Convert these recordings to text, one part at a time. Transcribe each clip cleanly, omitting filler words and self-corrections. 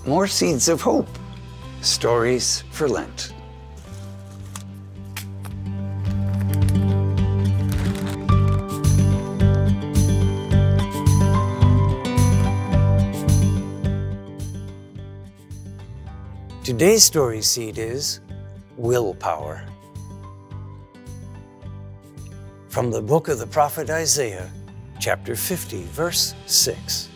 More seeds of hope. Stories for Lent. Today's story seed is Willpower. From the book of the prophet Isaiah, chapter 50, verse 6.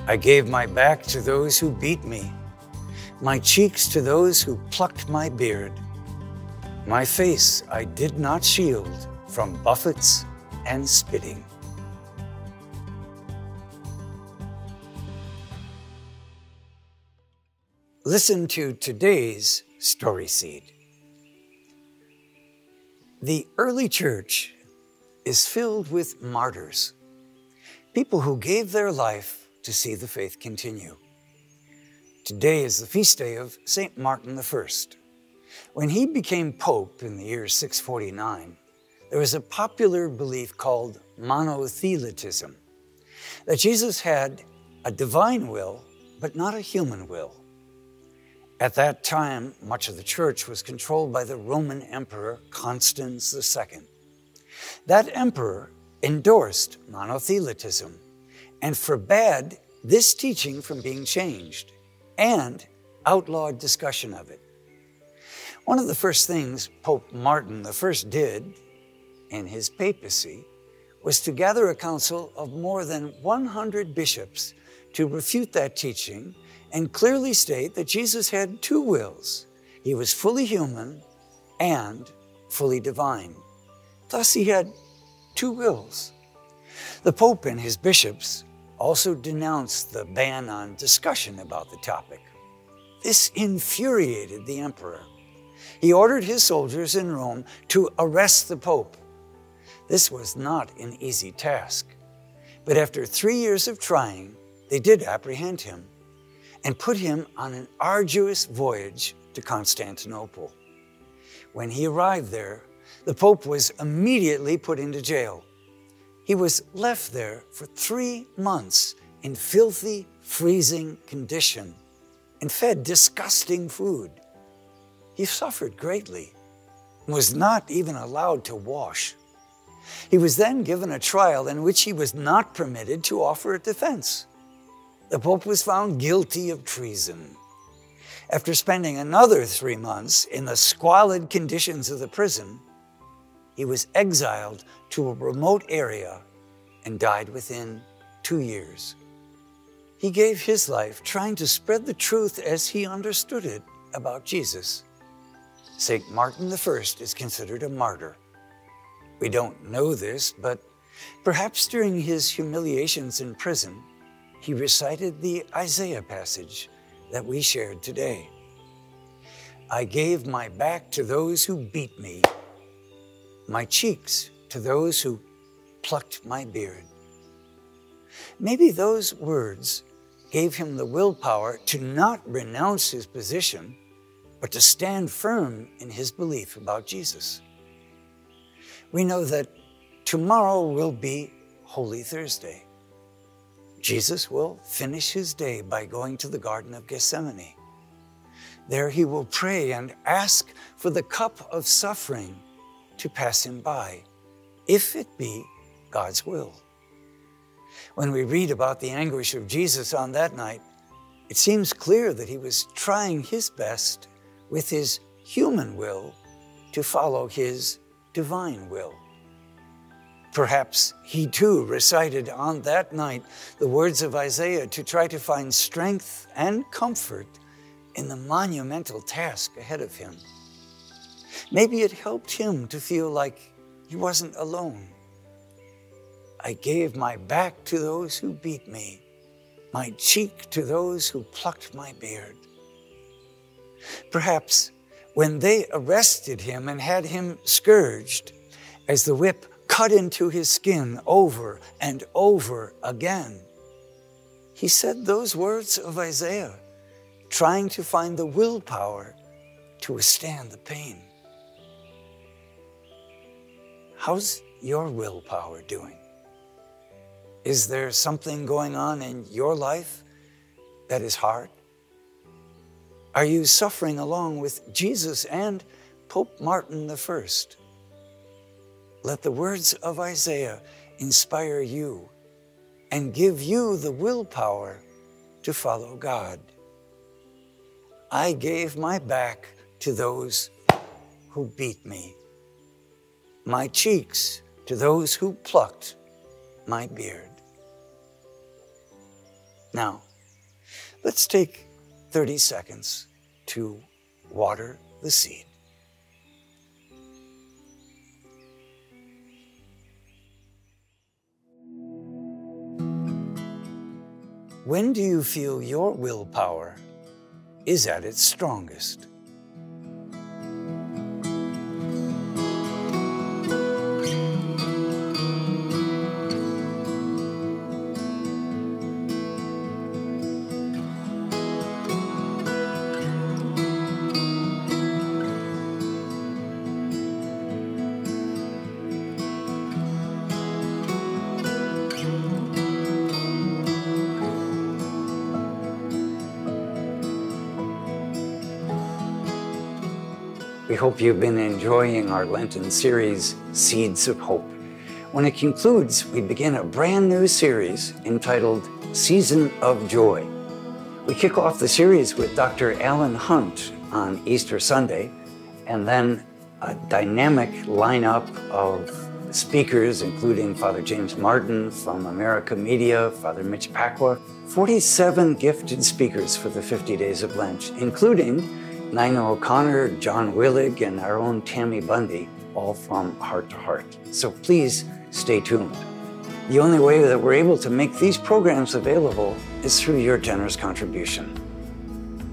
I gave my back to those who beat me, my cheeks to those who plucked my beard. My face I did not shield from buffets and spitting. Listen to today's story seed. The early church is filled with martyrs, people who gave their life to see the faith continue. Today is the feast day of St. Martin I. When he became Pope in the year 649, there was a popular belief called Monothelitism, that Jesus had a divine will, but not a human will. At that time, much of the church was controlled by the Roman Emperor Constans II. That emperor endorsed monothelitism and forbade this teaching from being changed and outlawed discussion of it. One of the first things Pope Martin I did in his papacy was to gather a council of more than 100 bishops to refute that teaching and clearly state that Jesus had two wills. He was fully human and fully divine. Thus, he had two wills. The Pope and his bishops also denounced the ban on discussion about the topic. This infuriated the emperor. He ordered his soldiers in Rome to arrest the Pope. This was not an easy task, but after 3 years of trying, they did apprehend him and put him on an arduous voyage to Constantinople. When he arrived there, the Pope was immediately put into jail. He was left there for 3 months in filthy, freezing condition and fed disgusting food. He suffered greatly and was not even allowed to wash. He was then given a trial in which he was not permitted to offer a defense. The Pope was found guilty of treason. After spending another 3 months in the squalid conditions of the prison, he was exiled to a remote area and died within 2 years. He gave his life trying to spread the truth as he understood it about Jesus. St. Martin I is considered a martyr. We don't know this, but perhaps during his humiliations in prison, he recited the Isaiah passage that we shared today. I gave my back to those who beat me, my cheeks to those who plucked my beard. Maybe those words gave him the willpower to not renounce his position, but to stand firm in his belief about Jesus. We know that tomorrow will be Holy Thursday. Jesus will finish his day by going to the Garden of Gethsemane. There he will pray and ask for the cup of suffering to pass him by, if it be God's will. When we read about the anguish of Jesus on that night, it seems clear that he was trying his best with his human will to follow his divine will. Perhaps he too recited on that night the words of Isaiah to try to find strength and comfort in the monumental task ahead of him. Maybe it helped him to feel like he wasn't alone. I gave my back to those who beat me, my cheek to those who plucked my beard. Perhaps when they arrested him and had him scourged, as the whip cut into his skin over and over again, he said those words of Isaiah, trying to find the willpower to withstand the pain. How's your willpower doing? Is there something going on in your life that is hard? Are you suffering along with Jesus and Pope Martin I? Let the words of Isaiah inspire you and give you the willpower to follow God. I gave my back to those who beat me, my cheeks to those who plucked my beard. Now, let's take 30 seconds to water the seed. When do you feel your willpower is at its strongest? We hope you've been enjoying our Lenten series, Seeds of Hope. When it concludes, we begin a brand new series entitled Season of Joy. We kick off the series with Dr. Alan Hunt on Easter Sunday, and then a dynamic lineup of speakers, including Father James Martin from America Media, Father Mitch Pacwa, 47 gifted speakers for the 50 days of Lent, including Nina O'Connor, John Willig, and our own Tammy Bundy, all from Heart to Heart. So please stay tuned. The only way that we're able to make these programs available is through your generous contribution.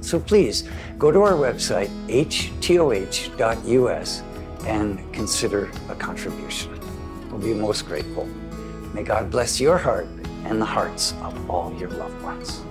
So please go to our website, htoh.us, and consider a contribution. We'll be most grateful. May God bless your heart and the hearts of all your loved ones.